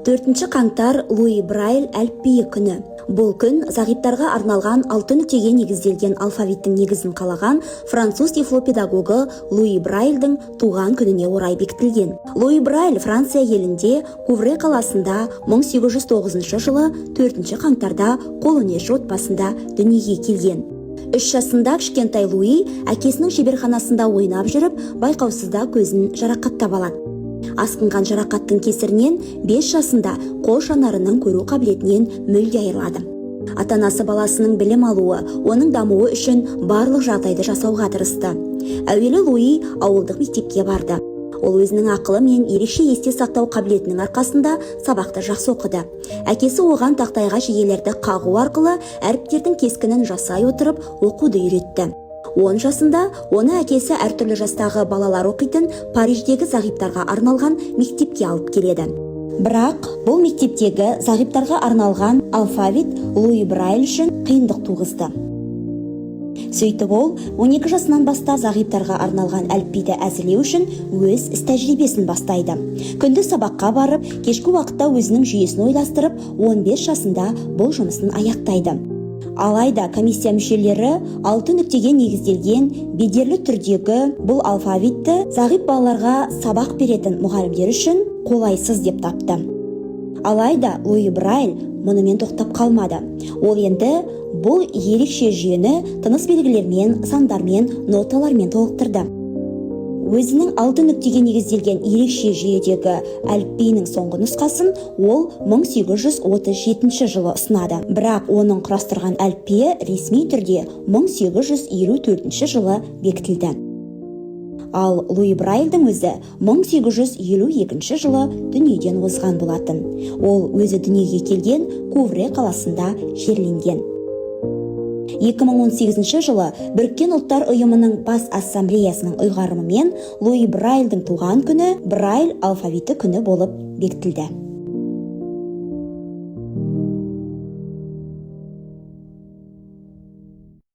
4 қаңтар Луи Брайль әліпбиі күні. Бұл күн зағиптарға арналған алтын нүктеге негізделген алфавиттің негізін қалаған француз тифлопедагогы Луи Брайльдің туған күніне орай бекітілген. Луи Брайль Франция елінде Кувре қаласында 1809 жылы 4 қаңтарда қолөнерші отбасында дүниеге келген. 3 жасында кішкентай Луи әкесінің шеберханасында ойнап жүріп, байқаусызда көзін жарақаттап алады. Асқынған жарақаттың кесірінен 5 жасында қол жанарының көру қабілетінен мүлде айырылады. Ата-анасы баласының білім алуы, оның дамуы үшін барлық жағдайды жасауға тырысты. Әуелі Луи ауылдық мектепке барды. Ол өзінің ақылы мен ерекше есте сақтау қабілетінің арқасында сабақты жақсы оқыды. Әкесі оған тақтайға шегелерді қағу арқылы әріптердің кескінін жасай отырып оқуды үйретті. 10 жасында оны әкесі әртүрлі жастағы балалар оқитын Париждегі зағиптарға арналған мектепке алып келеді. Бірақ бұл мектептегі зағиптарға арналған алфавит Луи Брайль үшін қиындық туғызды. Сөйтіп ол 12 жасынан бастап зағиптарға арналған әліпбиді әзірлеу үшін өз іс тәжірибесін бастайды. Күндіз сабаққа барып, кешкі уақытта өзінің жүйесін ойластырып, 15 жасында бұл жұмысын аяқтайды. Алайда комиссия мүшелері 6 нүктеге негізделген бедерлі түрдегі бұл алфавитті зағип балаларға сабақ беретін мұғалімдер үшін қолайсыз деп тапты. Алайда Луи Брайль мұнымен тоқтап қалмады. Ол енді бұл ерекше жүйені тыныс белгілермен, сандармен, ноталармен толықтырды. Өзінің 6 нүктеге негізделген ерекше жүйедегі әліпбиінің соңғы нұсқасын ол 1837 жылы ұсынады. Бірақ оның құрастырған әліпбиі ресми түрде 1854 жылы бекітілді. Ал Луи Брайльдің өзі 1852 жылы дүниеден озған болатын. Ол өзі дүниеге келген Кувре қаласында жерленген. 2018 жылы Біріккен ұлттар ұйымының бас ассамблеясының ұйғарымымен Луи Брайльдің туған күні Брайль алфавиті күні болып бекітілді.